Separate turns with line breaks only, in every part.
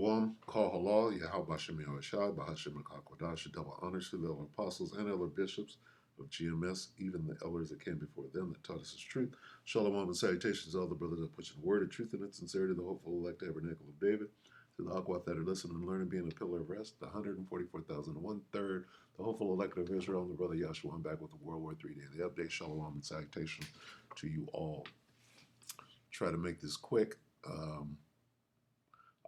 One, call halal, Yahweh Shem Yahushai, Bahashem Kakwadash, double honors to the elder apostles and elder bishops of GMS, even the elders that came before them that taught us his truth. Shalom and salutations to all the brothers that put the word of truth and its sincerity, the hopeful elect tabernacle of David, to the Aquath that are listening and learning, being a pillar of rest, the 144,001 third, the hopeful elect of Israel, and the brother Yahshua. I'm back with the World War III Daily Update. Shalom and salutation to you all. Try to make this quick.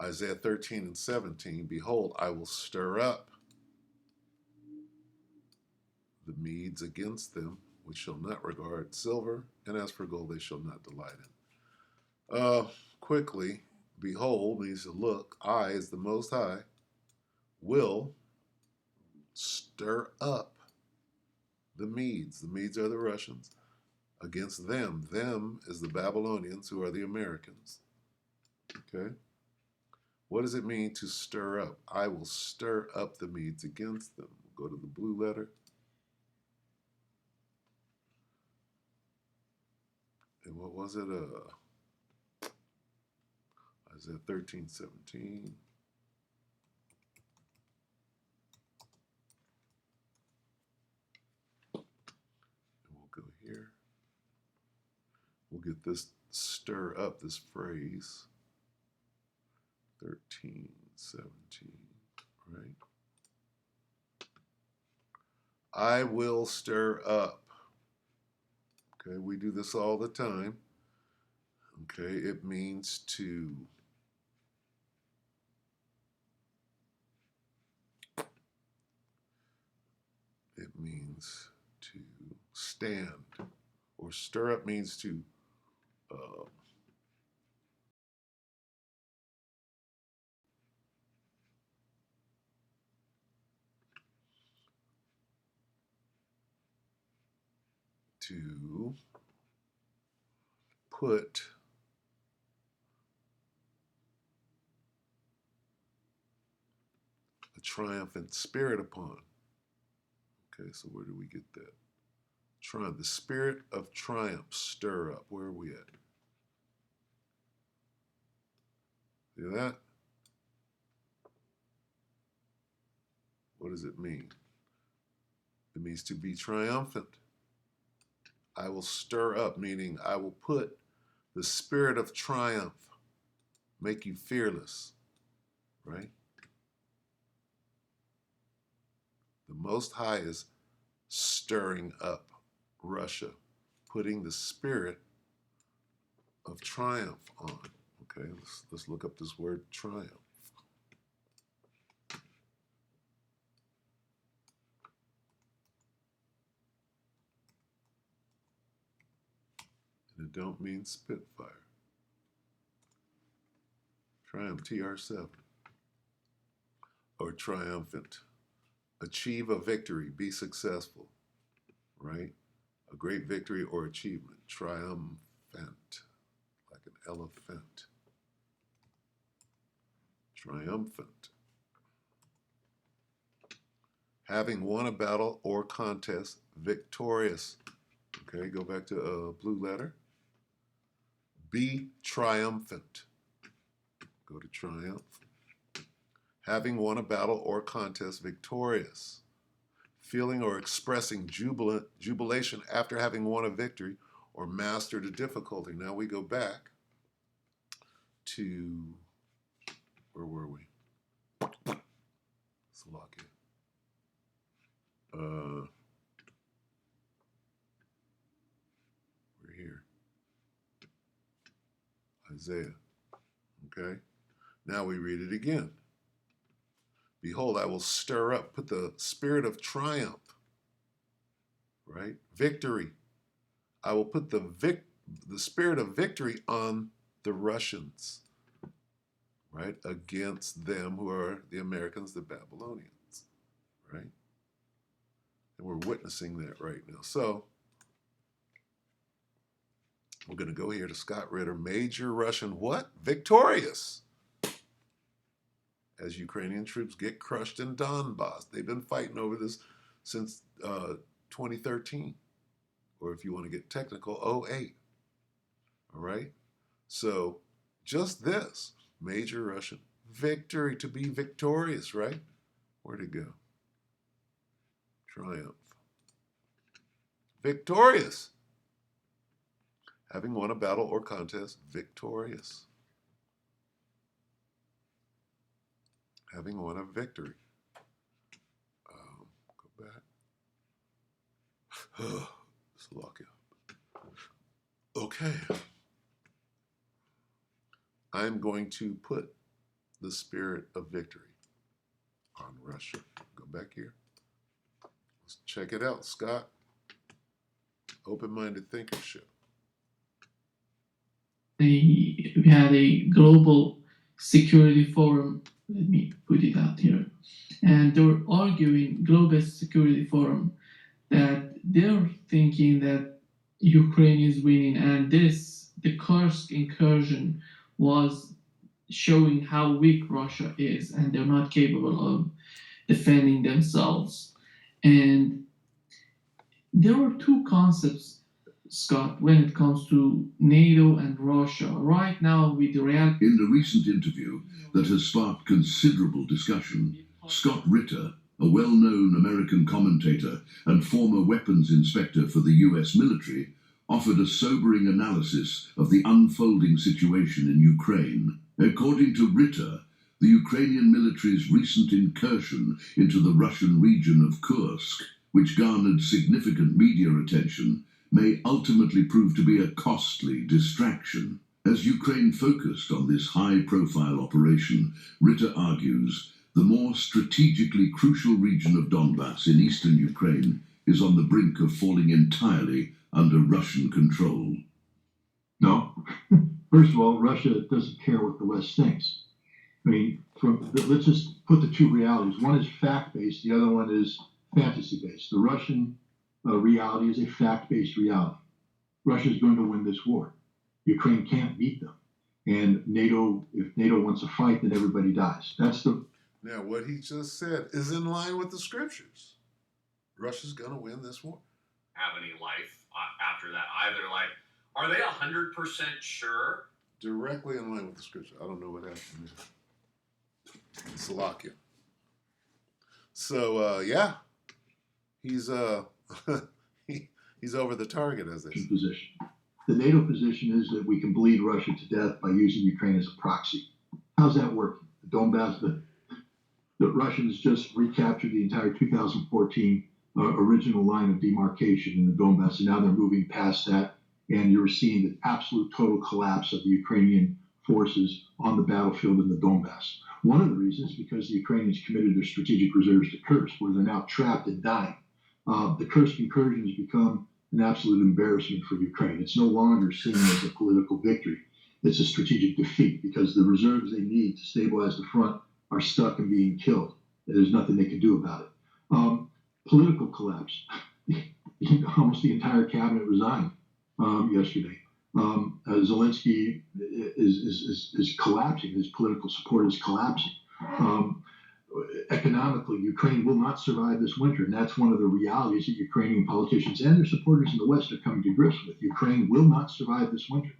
Isaiah 13 and 17, behold, I will stir up the Medes against them, which shall not regard silver, and as for gold, they shall not delight in. Quickly, behold means to look. I, as the Most High, will stir up the Medes. The Medes are the Russians. Against them. Them is the Babylonians, who are the Americans. Okay? What does it mean to stir up? I will stir up the Medes against them. We'll go to the blue letter. And what was it? Isaiah 13, 17. And we'll go here. We'll get this stir up, this phrase. 13, 17, right? I will stir up. Okay, we do this all the time. Okay, it means to stand, or stir up means to put a triumphant spirit upon. Okay, so where do we get that? The spirit of triumph, stir up. Where are we at? See that? What does it mean? It means to be triumphant. I will stir up, meaning I will put the spirit of triumph, make you fearless, right? The Most High is stirring up Russia, putting the spirit of triumph on. Okay, let's look up this word triumph. And it don't mean Spitfire. Triumph, TR7. Or triumphant. Achieve a victory, be successful, right? A great victory or achievement. Triumphant, like an elephant. Triumphant. Having won a battle or contest, victorious. Okay, go back to blue letter. Be triumphant. Go to triumph. Having won a battle or contest, victorious. Feeling or expressing jubilation after having won a victory or mastered a difficulty. Now we go back to, where were we? Slovakia. We're here. Isaiah. Okay. Now we read it again. Behold, I will stir up, put the spirit of triumph, right? Victory. I will put the spirit of victory on the Russians, right? Against them, who are the Americans, the Babylonians, right? And we're witnessing that right now. So we're going to go here to Scott Ritter. Major Russian what? Victorious. As Ukrainian troops get crushed in Donbass. They've been fighting over this since 2013. Or if you want to get technical, 2008. All right? So just this, major Russian Victory, to be victorious, right? Where'd it go? Triumph. Victorious. Having won a battle or contest, victorious. Having won a victory. Go back. Let's lock it up. Okay. I'm going to put the spirit of victory on Russia. Go back here. Let's check it out, Scott. Open-minded thinkership.
We had a global security forum. Let me put it out here. And they were arguing, global security forum, that they're thinking that Ukraine is winning, and the Kursk incursion was showing how weak Russia is, and they're not capable of defending themselves. And there are two concepts, Scott, when it comes to NATO and Russia. Right now, with the reality.
In a recent interview that has sparked considerable discussion, Scott Ritter, a well-known American commentator and former weapons inspector for the US military, offered a sobering analysis of the unfolding situation in Ukraine. According to Ritter, the Ukrainian military's recent incursion into the Russian region of Kursk, which garnered significant media attention, may ultimately prove to be a costly distraction. As Ukraine focused on this high-profile operation, Ritter argues the more strategically crucial region of Donbass in eastern Ukraine is on the brink of falling entirely under Russian control.
No. First of all, Russia doesn't care what the West thinks. I mean, let's just put the two realities. One is fact-based, the other one is fantasy-based. The Russian reality is a fact-based reality. Russia is going to win this war. Ukraine can't beat them. And NATO, if NATO wants a fight, then everybody dies.
Now, what he just said is in line with the scriptures. Russia's going to win this war.
Have any life after that either? Like, are they 100% sure?
Directly in line with the scripture. I don't know what happened there. Slovakia. So, yeah. He's he's over the target, as they say.
Position. The NATO position is that we can bleed Russia to death by using Ukraine as a proxy. How's that working? The Donbass, the Russians just recaptured the entire 2014 original line of demarcation in the Donbass, and now they're moving past that, and you're seeing the absolute total collapse of the Ukrainian forces on the battlefield in the Donbass. One of the reasons is because the Ukrainians committed their strategic reserves to Kursk, where they're now trapped and dying. The Kursk incursion has become an absolute embarrassment for Ukraine. It's no longer seen as a political victory. It's a strategic defeat because the reserves they need to stabilize the front are stuck and being killed. There's nothing they can do about it. Political collapse. Almost the entire cabinet resigned yesterday. Zelensky is collapsing. His political support is collapsing. Economically, Ukraine will not survive this winter, and that's one of the realities that Ukrainian politicians and their supporters in the West are coming to grips with. Ukraine will not survive this winter.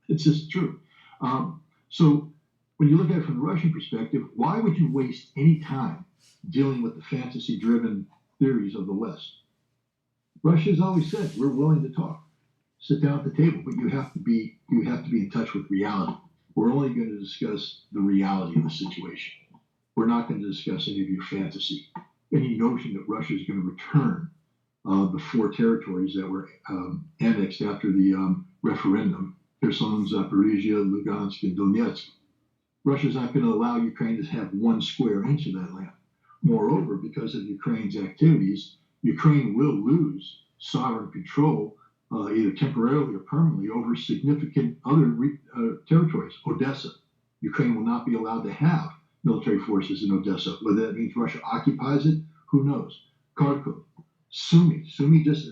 It's just true. So when you look at it from the Russian perspective, why would you waste any time dealing with the fantasy-driven theories of the West? Russia has always said, we're willing to talk. Sit down at the table, but you have to be in touch with reality. We're only going to discuss the reality of the situation. We're not going to discuss any of your fantasy. Any notion that Russia is going to return the 4 territories that were annexed after the referendum, Kherson, Zaporizhia, Lugansk, and Donetsk. Russia's not going to allow Ukraine to have 1 square inch of that land. Moreover, because of Ukraine's activities, Ukraine will lose sovereign control, either temporarily or permanently, over significant other territories. Odessa, Ukraine will not be allowed to have military forces in Odessa. Whether that means Russia occupies it, who knows? Kharkov, Sumy just,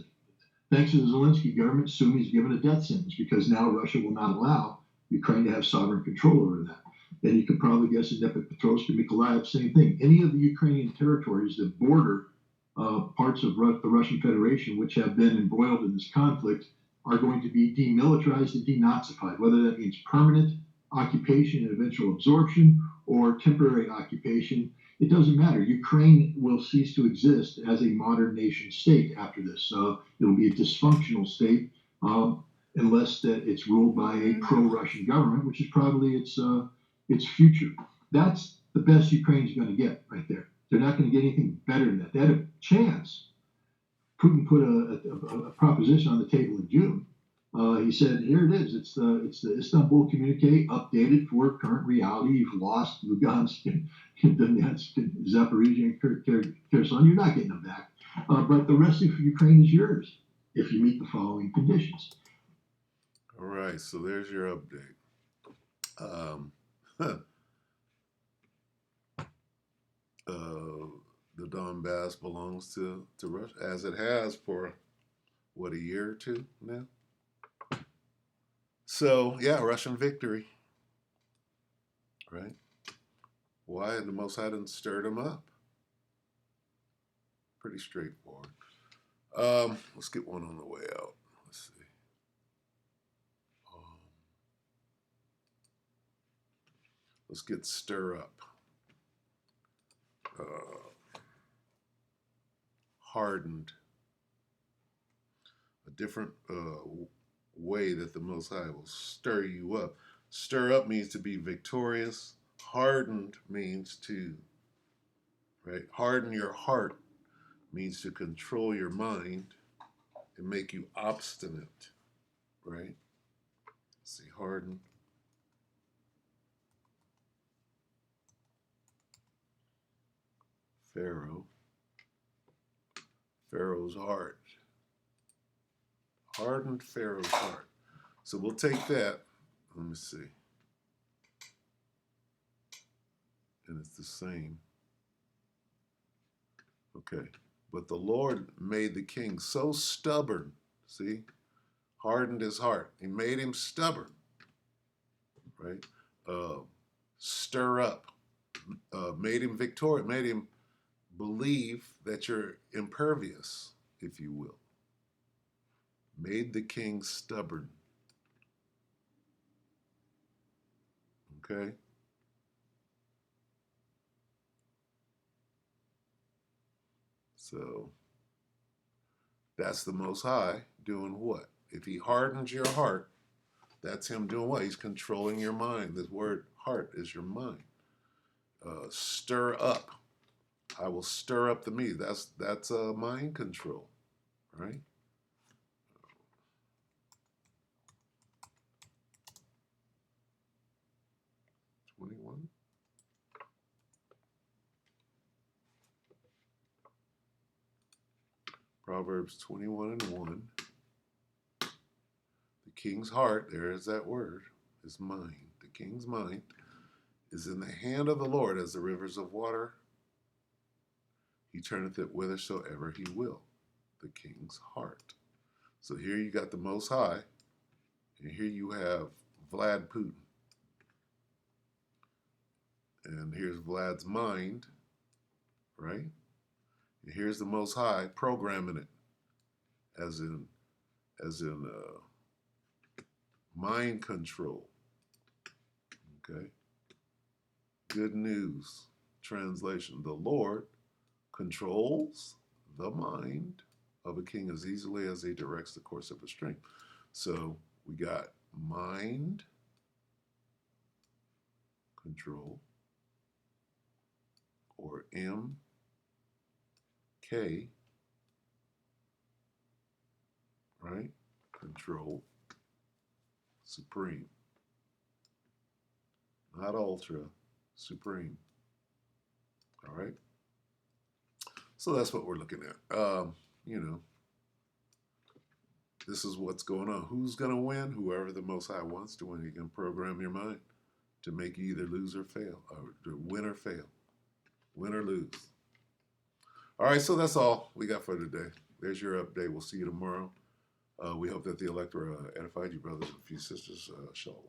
thanks to the Zelensky government, Sumy's given a death sentence because now Russia will not allow Ukraine to have sovereign control over that. And you could probably guess in Dnipropetrovsk and Mykolaiv, same thing. Any of the Ukrainian territories that border parts of the Russian Federation, which have been embroiled in this conflict, are going to be demilitarized and denazified, whether that means permanent occupation and eventual absorption, or temporary occupation. It doesn't matter. Ukraine will cease to exist as a modern nation state after this. It'll be a dysfunctional state unless that it's ruled by a pro-Russian government, which is probably its future. That's the best Ukraine's going to get right there. They're not going to get anything better than that. They had a chance. Putin put a proposition on the table in June. He said, "Here it is. It's the Istanbul Communique updated for current reality. You've lost Lugansk and Donetsk, and Zaporizhia, and Kherson. You're not getting them back. But the rest of Ukraine is yours if you meet the following conditions."
All right, so there's your update. The Donbass belongs to Russia, as it has for, what, a year or two now? So, yeah, Russian victory, right? Why the Most High didn't stir them up? Pretty straightforward. Let's get one on the way out. Let's see. Let's get stir up. Hardened. A different way that the Most High will stir you up. Stir up means to be victorious. Hardened means to, right? Harden your heart means to control your mind and make you obstinate, right? Let's see, harden. Pharaoh's heart. Hardened Pharaoh's heart. So we'll take that. Let me see. And it's the same. Okay. But the Lord made the king so stubborn. See? Hardened his heart. He made him stubborn. Right? Stir up. Made him victorious. Made him believe that you're impervious, if you will. Made the king stubborn. Okay? So that's the Most High doing what? If he hardens your heart, that's him doing what? He's controlling your mind. This word heart is your mind. Stir up. I will stir up the me. That's mind control, right? Proverbs 21:1. The king's heart, there is that word, is mind. The king's mind is in the hand of the Lord as the rivers of water. He turneth it whithersoever he will. The king's heart. So here you got the Most High, and here you have Vlad Putin. And here's Vlad's mind, right? And here's the Most High programming it, as in mind control. Okay. Good news. Translation: the Lord controls the mind of a king as easily as he directs the course of a stream. So we got mind control, or MK, right? Control, supreme. Not ultra, supreme. All right? So that's what we're looking at. This is what's going on. Who's going to win? Whoever the Most High wants to win. He can program your mind to make you either lose or fail, or to win or fail, win or lose. All right, so that's all we got for today. There's your update. We'll see you tomorrow. We hope that the elector edified you, brothers and few sisters. Shalom.